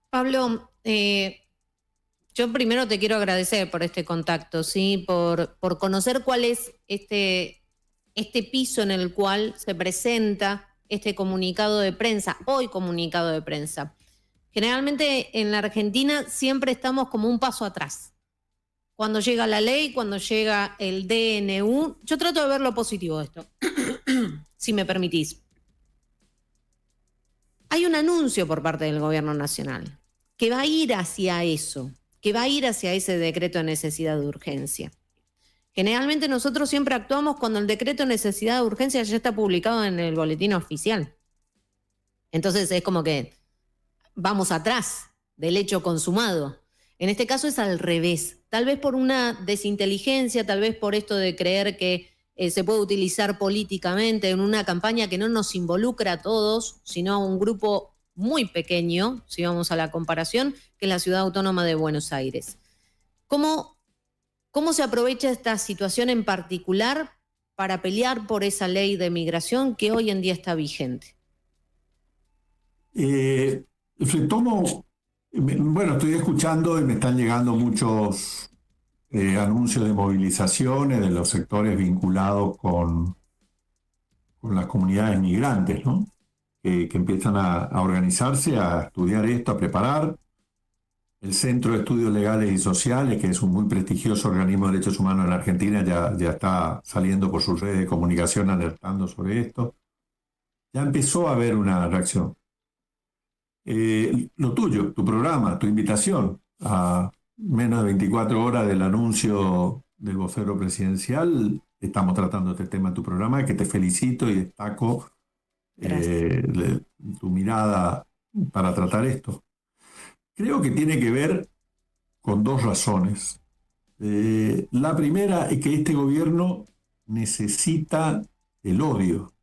Pablo, yo primero te quiero agradecer por este contacto, ¿sí? Por conocer cuál es este piso en el cual se presenta este comunicado de prensa, hoy comunicado de prensa. Generalmente en la Argentina siempre estamos como un paso atrás. Cuando llega la ley, cuando llega el DNU, yo trato de ver lo positivo de esto, si me permitís. Hay un anuncio por parte del Gobierno Nacional que va a ir hacia eso, que va a ir hacia ese decreto de necesidad de urgencia. Generalmente nosotros siempre actuamos cuando el decreto de necesidad de urgencia ya está publicado en el boletín oficial. Entonces es como que vamos atrás del hecho consumado. En este caso es al revés, tal vez por una desinteligencia, tal vez por esto de creer que se puede utilizar políticamente en una campaña que no nos involucra a todos, sino a un grupo muy pequeño, si vamos a la comparación, que es la Ciudad Autónoma de Buenos Aires. ¿Cómo se aprovecha esta situación en particular para pelear por esa ley de migración que hoy en día está vigente? Retomo, bueno, estoy escuchando y me están llegando muchos anuncios de movilizaciones de los sectores vinculados con las comunidades migrantes, ¿no? Que empiezan a organizarse, a estudiar esto, a preparar. El Centro de Estudios Legales y Sociales, que es un muy prestigioso organismo de derechos humanos en la Argentina, ya está saliendo por sus redes de comunicación alertando sobre esto. Ya empezó a haber una reacción. Lo tuyo, tu programa, tu invitación a menos de 24 horas del anuncio del vocero presidencial, estamos tratando este tema en tu programa, que te felicito y destaco tu mirada para tratar esto. Creo que tiene que ver con dos razones. La primera es que este gobierno necesita el odio.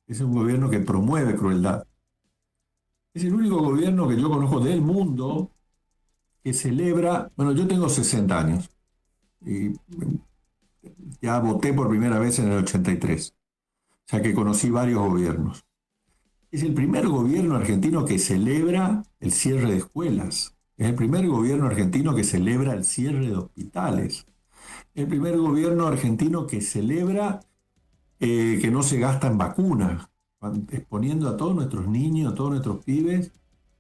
Es un gobierno que promueve crueldad. Es el único gobierno que yo conozco del mundo que celebra, bueno, yo tengo 60 años y ya voté por primera vez en el 83, o sea que conocí varios gobiernos. Es el primer gobierno argentino que celebra el cierre de escuelas, es el primer gobierno argentino que celebra el cierre de hospitales, es el primer gobierno argentino que celebra que no se gasta en vacunas, exponiendo a todos nuestros niños, a todos nuestros pibes,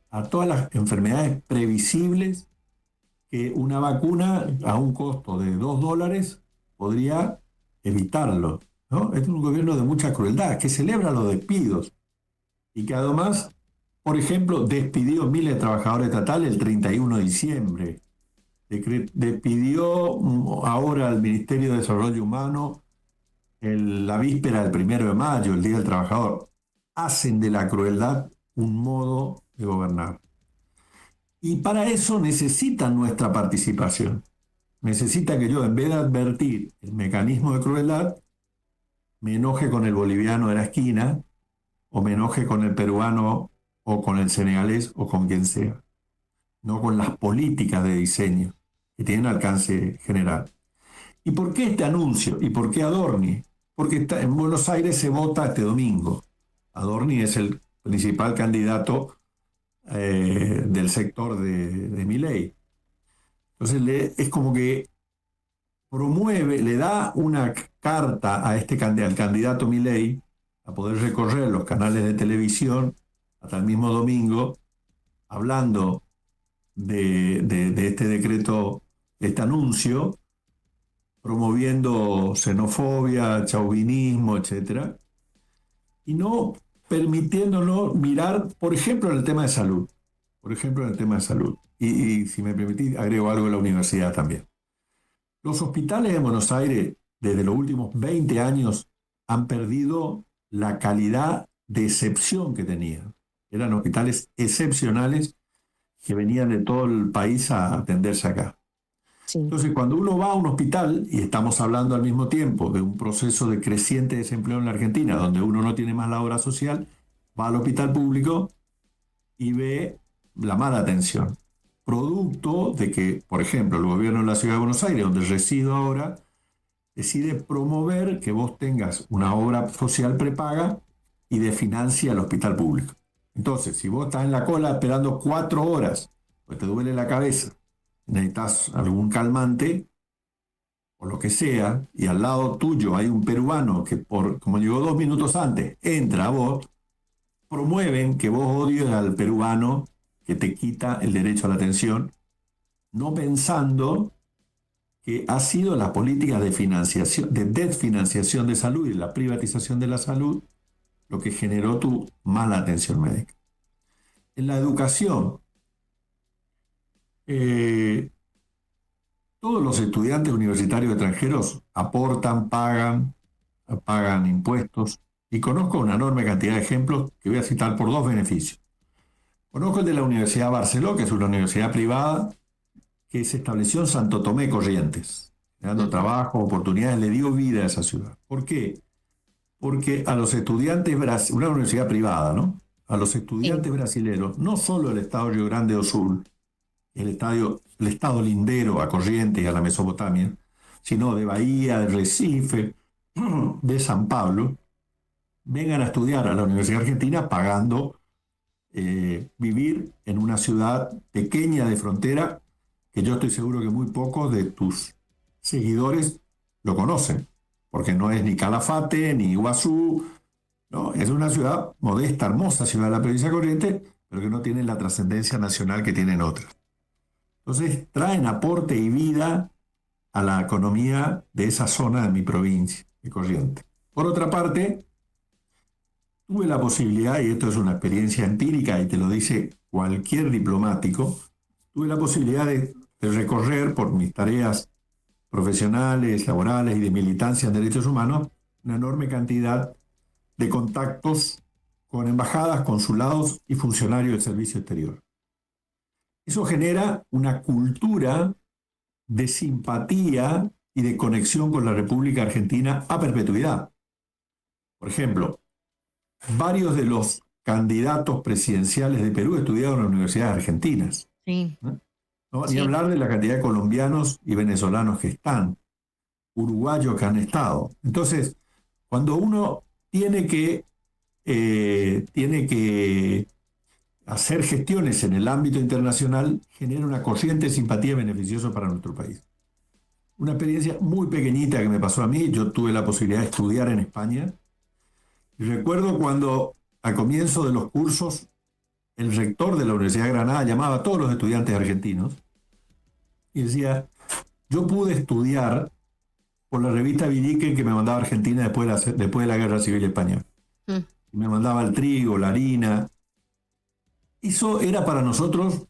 a todas las enfermedades previsibles que una vacuna a un costo de $2 podría evitarlo, ¿no? Es un gobierno de mucha crueldad, que celebra los despidos y que además, por ejemplo, despidió miles de trabajadores estatales el 31 de diciembre. Despidió ahora al Ministerio de Desarrollo Humano la víspera del 1 de mayo, el Día del Trabajador. Hacen de la crueldad un modo de gobernar. Y para eso necesitan nuestra participación. Necesita que yo, en vez de advertir el mecanismo de crueldad, me enoje con el boliviano de la esquina, o me enoje con el peruano, o con el senegalés, o con quien sea. No con las políticas de diseño que tienen alcance general. ¿Y por qué este anuncio? ¿Y por qué Adorni? Porque en Buenos Aires se vota este domingo. Adorni es el principal candidato del sector de Milei. Entonces es como que promueve, le da una carta a al candidato Milei a poder recorrer los canales de televisión hasta el mismo domingo, hablando de este decreto, este anuncio, promoviendo xenofobia, chauvinismo, etc. Y no permitiéndonos mirar, por ejemplo, en el tema de salud. Y si me permitís, agrego algo de la universidad también. Los hospitales de Buenos Aires, desde los últimos 20 años, han perdido la calidad de excepción que tenían. Eran hospitales excepcionales que venían de todo el país a atenderse acá. Sí. Entonces, cuando uno va a un hospital, y estamos hablando al mismo tiempo de un proceso de creciente desempleo en la Argentina, donde uno no tiene más la obra social, va al hospital público y ve la mala atención. Producto de que, por ejemplo, el gobierno de la Ciudad de Buenos Aires, donde resido ahora, decide promover que vos tengas una obra social prepaga y de financia el hospital público. Entonces, si vos estás en la cola esperando 4 horas, pues te duele la cabeza, necesitas algún calmante o lo que sea, y al lado tuyo hay un peruano que, como llegó 2 minutos antes, entra a vos, promueven que vos odies al peruano que te quita el derecho a la atención, no pensando que ha sido la política de financiación, de desfinanciación de salud y la privatización de la salud lo que generó tu mala atención médica. En la educación, todos los estudiantes universitarios extranjeros aportan, pagan impuestos, y conozco una enorme cantidad de ejemplos que voy a citar por 2 beneficios. Conozco el de la Universidad de Barceló, que es una universidad privada que se estableció en Santo Tomé, Corrientes, dando trabajo, oportunidades, le dio vida a esa ciudad. ¿Por qué? Porque a los estudiantes, una universidad privada, ¿no? A los estudiantes brasileños, no solo el estado Río Grande do Sul, el estado lindero a Corrientes y a la Mesopotamia, sino de Bahía, de Recife, de San Pablo, vengan a estudiar a la Universidad Argentina pagando vivir en una ciudad pequeña de frontera que yo estoy seguro que muy pocos de tus seguidores lo conocen, porque no es ni Calafate, ni Iguazú, ¿no? Es una ciudad modesta, hermosa ciudad de la provincia de Corrientes, pero que no tiene la trascendencia nacional que tienen otras. Entonces traen aporte y vida a la economía de esa zona de mi provincia, de Corrientes. Por otra parte, tuve la posibilidad, y esto es una experiencia empírica y te lo dice cualquier diplomático, tuve la posibilidad de recorrer por mis tareas profesionales, laborales y de militancia en derechos humanos una enorme cantidad de contactos con embajadas, consulados y funcionarios del servicio exterior. Eso genera una cultura de simpatía y de conexión con la República Argentina a perpetuidad. Por ejemplo, varios de los candidatos presidenciales de Perú estudiaron en universidades argentinas. Sí. ¿No? Ni hablar de la cantidad de colombianos y venezolanos que están, uruguayos que han estado. Entonces, cuando uno tiene que hacer gestiones en el ámbito internacional, genera una corriente de simpatía beneficiosa para nuestro país. Una experiencia muy pequeñita que me pasó a mí, yo tuve la posibilidad de estudiar en España, y recuerdo cuando al comienzo de los cursos el rector de la Universidad de Granada llamaba a todos los estudiantes argentinos y decía, yo pude estudiar por la revista Villiquen que me mandaba a Argentina después de la Guerra Civil Española. Y me mandaba el trigo, la harina. Eso era para nosotros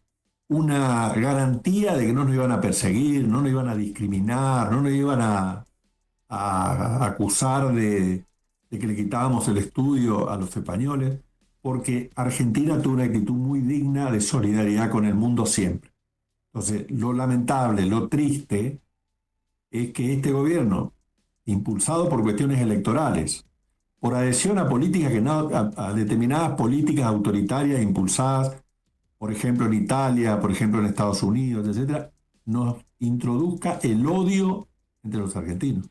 una garantía de que no nos iban a perseguir, no nos iban a discriminar, no nos iban a acusar de que le quitábamos el estudio a los españoles, porque Argentina tuvo una actitud muy digna de solidaridad con el mundo siempre. Entonces, lo lamentable, lo triste, es que este gobierno, impulsado por cuestiones electorales, por adhesión a políticas a determinadas políticas autoritarias impulsadas, por ejemplo en Italia, por ejemplo en Estados Unidos, etc., nos introduzca el odio entre los argentinos.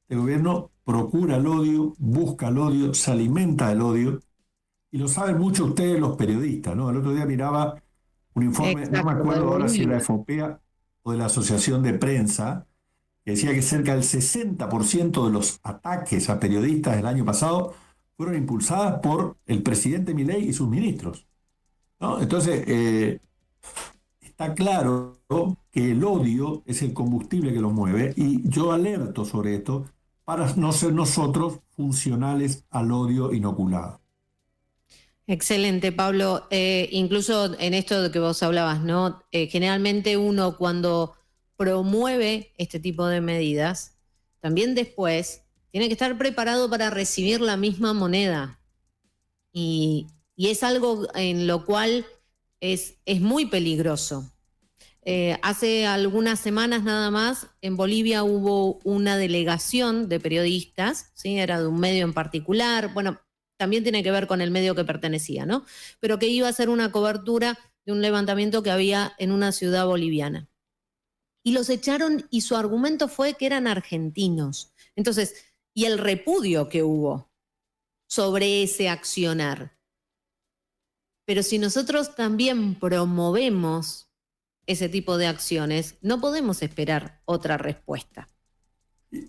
El gobierno procura el odio, busca el odio, se alimenta del odio, y lo saben mucho ustedes los periodistas, ¿no? El otro día miraba un informe, no me acuerdo ahora si era de FOPEA o de la Asociación de Prensa, que decía que cerca del 60% de los ataques a periodistas del año pasado fueron impulsadas por el presidente Milei y sus ministros, ¿no? Entonces, está claro que el odio es el combustible que los mueve, y yo alerto sobre esto para no ser nosotros funcionales al odio inoculado. Excelente, Pablo. Incluso en esto de que vos hablabas, ¿no? Generalmente uno cuando promueve este tipo de medidas, también después tiene que estar preparado para recibir la misma moneda. Y es algo en lo cual es muy peligroso. Hace algunas semanas nada más, en Bolivia hubo una delegación de periodistas, ¿sí? Era de un medio en particular, bueno, también tiene que ver con el medio que pertenecía, ¿no? Pero que iba a hacer una cobertura de un levantamiento que había en una ciudad boliviana. Y los echaron y su argumento fue que eran argentinos. Entonces, y el repudio que hubo sobre ese accionar. Pero si nosotros también promovemos ese tipo de acciones, no podemos esperar otra respuesta.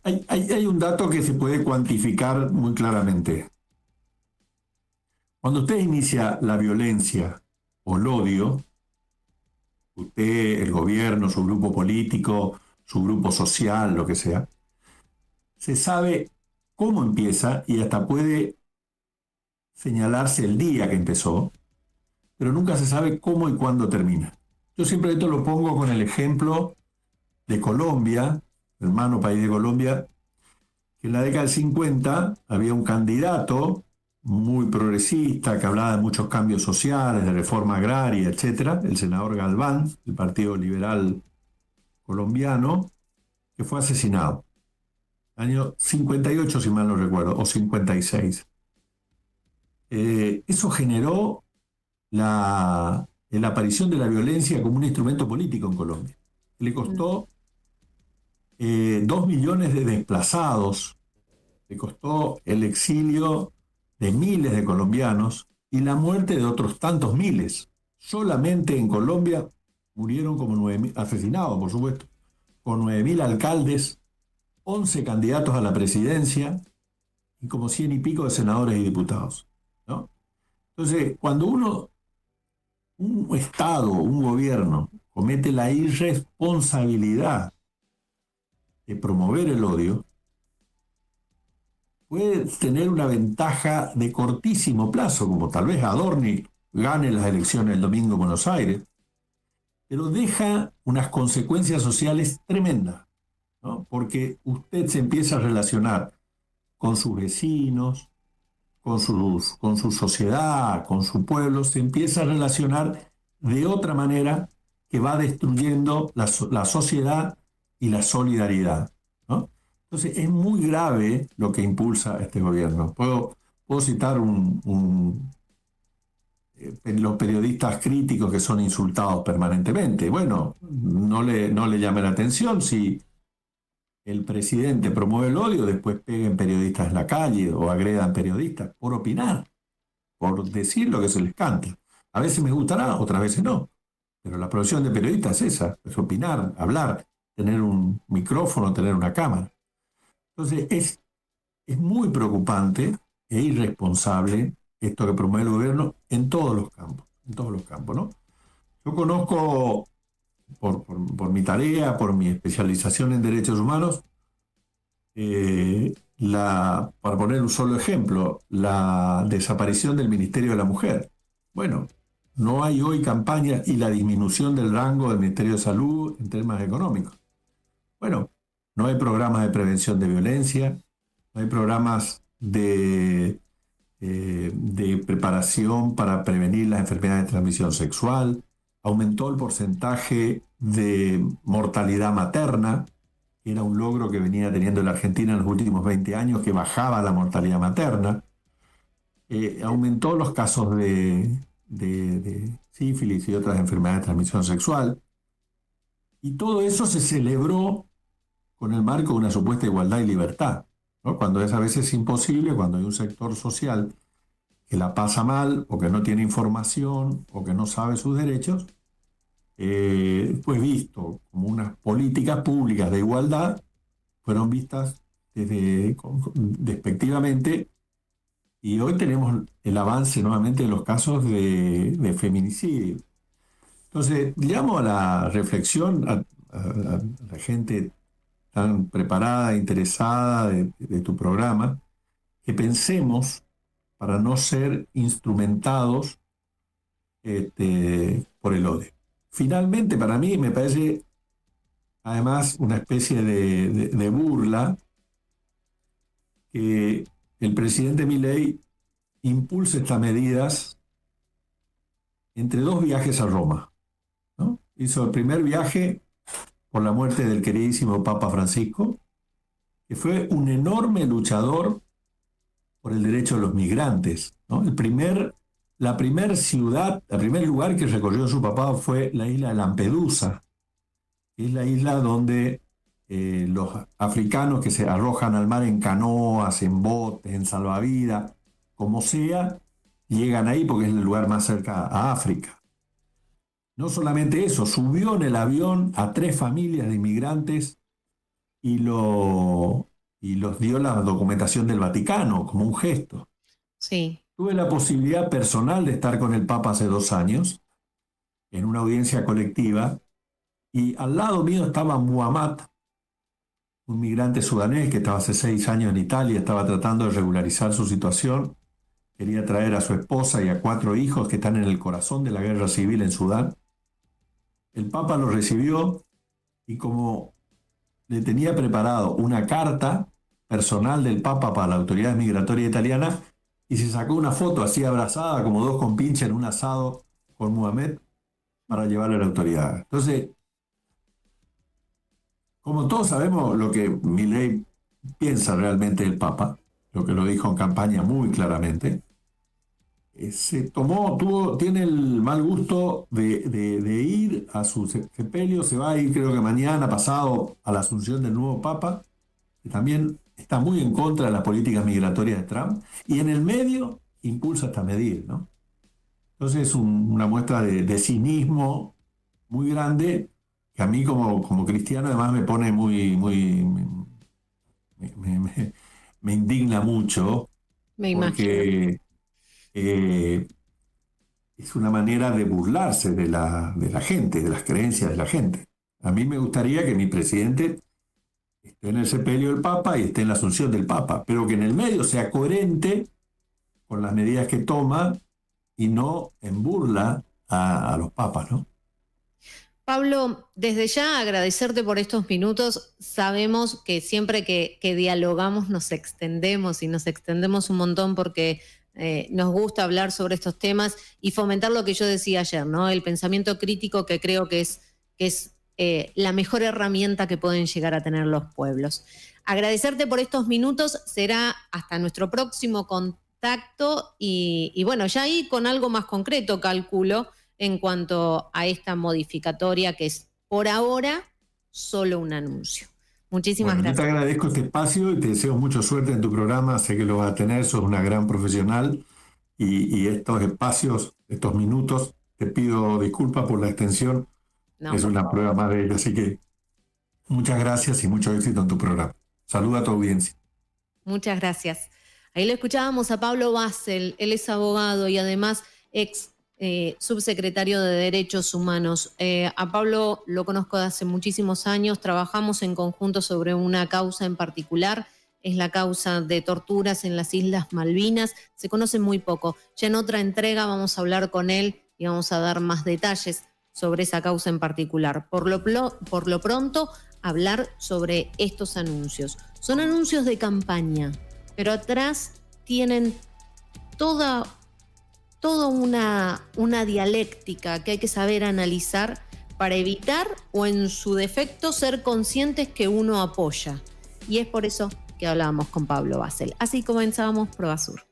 Hay un dato que se puede cuantificar muy claramente. Cuando usted inicia la violencia o el odio, usted, el gobierno, su grupo político, su grupo social, lo que sea, se sabe cómo empieza y hasta puede señalarse el día que empezó, pero nunca se sabe cómo y cuándo termina. Yo siempre esto lo pongo con el ejemplo de Colombia, hermano país de Colombia, que en la década del 50 había un candidato muy progresista que hablaba de muchos cambios sociales, de reforma agraria, etcétera, el senador Galván, del Partido Liberal Colombiano, que fue asesinado. Año 58, si mal no recuerdo, o 56. Eso generó la aparición de la violencia como un instrumento político en Colombia. Le costó 2 millones de desplazados, le costó el exilio de miles de colombianos y la muerte de otros tantos miles. Solamente en Colombia murieron como 9.000, asesinados por supuesto, con 9.000 alcaldes, 11 candidatos a la presidencia y como 100 y pico de senadores y diputados, ¿no? Entonces, cuando un Estado, un gobierno, comete la irresponsabilidad de promover el odio, puede tener una ventaja de cortísimo plazo, como tal vez Adorni gane las elecciones el domingo en Buenos Aires, pero deja unas consecuencias sociales tremendas, ¿no? Porque usted se empieza a relacionar con sus vecinos, con su sociedad, con su pueblo, se empieza a relacionar de otra manera que va destruyendo la sociedad y la solidaridad, ¿no? Entonces es muy grave lo que impulsa este gobierno. Puedo citar los periodistas críticos que son insultados permanentemente. Bueno, no le llame la atención si el presidente promueve el odio, después peguen periodistas en la calle o agredan periodistas por opinar, por decir lo que se les canta. A veces me gustará, otras veces no. Pero la profesión de periodista es esa, es opinar, hablar, tener un micrófono, tener una cámara. Entonces es muy preocupante e irresponsable esto que promueve el gobierno en todos los campos, ¿no? Yo conozco por mi tarea, por mi especialización en derechos humanos, para poner un solo ejemplo, la desaparición del Ministerio de la Mujer. Bueno, no hay hoy campaña y la disminución del rango del Ministerio de Salud en términos económicos. Bueno, no hay programas de prevención de violencia, no hay programas de preparación para prevenir las enfermedades de transmisión sexual, aumentó el porcentaje de mortalidad materna, que era un logro que venía teniendo la Argentina en los últimos 20 años, que bajaba la mortalidad materna, aumentó los casos de sífilis y otras enfermedades de transmisión sexual, y todo eso se celebró con el marco de una supuesta igualdad y libertad, ¿no? Cuando es a veces imposible, cuando hay un sector social que la pasa mal o que no tiene información o que no sabe sus derechos, pues visto como unas políticas públicas de igualdad, fueron vistas despectivamente, y hoy tenemos el avance nuevamente de los casos de feminicidio. Entonces, llamo a la reflexión a la gente tan preparada, interesada de tu programa, que pensemos para no ser instrumentados por el odio. Finalmente, para mí me parece además una especie de burla que el presidente Milei impulse estas medidas entre 2 viajes a Roma, ¿no? Hizo el primer viaje por la muerte del queridísimo Papa Francisco, que fue un enorme luchador por el derecho de los migrantes, ¿no? La primer ciudad, el primer lugar que recorrió su papá fue la isla de Lampedusa, que es la isla donde los africanos que se arrojan al mar en canoas, en botes, en salvavidas, como sea, llegan ahí porque es el lugar más cerca a África. No solamente eso, subió en el avión a 3 familias de inmigrantes y los dio la documentación del Vaticano como un gesto. Sí. Tuve la posibilidad personal de estar con el Papa hace 2 años en una audiencia colectiva y al lado mío estaba Muhammad, un migrante sudanés que estaba hace 6 años en Italia, estaba tratando de regularizar su situación, quería traer a su esposa y a 4 hijos que están en el corazón de la guerra civil en Sudán. El Papa lo recibió y como le tenía preparado una carta personal del Papa para la autoridad migratoria italiana y se sacó una foto así abrazada como 2 compinches en un asado con Muhammad para llevarle a la autoridad. Entonces, como todos sabemos lo que Milei piensa realmente del Papa, lo que lo dijo en campaña muy claramente, tiene el mal gusto de ir a su sepelio, se va a ir creo que mañana pasado a la asunción del nuevo Papa, que también está muy en contra de las políticas migratorias de Trump, y en el medio impulsa esta medida, ¿no? Entonces es una muestra de cinismo muy grande, que a mí como cristiano además me pone me indigna mucho, Me imagino. porque es una manera de burlarse de la gente, de las creencias de la gente. A mí me gustaría que mi presidente esté en el sepelio del Papa y esté en la asunción del Papa, pero que en el medio sea coherente con las medidas que toma y no en burla a los papas, ¿no? Pablo, desde ya agradecerte por estos minutos. Sabemos que siempre que dialogamos nos extendemos y nos extendemos un montón porque nos gusta hablar sobre estos temas y fomentar lo que yo decía ayer, ¿no? El pensamiento crítico, que creo que es la mejor herramienta que pueden llegar a tener los pueblos. Agradecerte por estos minutos, será hasta nuestro próximo contacto y bueno, ya ahí con algo más concreto, calculo, en cuanto a esta modificatoria que es por ahora solo un anuncio. Muchísimas Bueno, yo te gracias. agradezco este espacio y te deseo mucha suerte en tu programa. Sé que lo vas a tener, sos una gran profesional y estos espacios, estos minutos, te pido disculpas por la extensión. No, Es por una favor. prueba más de ello. Así que muchas gracias y mucho éxito en tu programa. Saluda a tu audiencia. Muchas gracias. Ahí lo escuchábamos a Pablo Basel, él es abogado y además ex subsecretario de Derechos Humanos. A Pablo lo conozco de hace muchísimos años, trabajamos en conjunto sobre una causa en particular, es la causa de torturas en las Islas Malvinas, se conoce muy poco. Ya en otra entrega vamos a hablar con él y vamos a dar más detalles sobre esa causa en particular. Por lo pronto, hablar sobre estos anuncios. Son anuncios de campaña, pero atrás tienen toda una dialéctica que hay que saber analizar para evitar o en su defecto ser conscientes que uno apoya. Y es por eso que hablábamos con Pablo Basel. Así comenzamos Prueba Sur.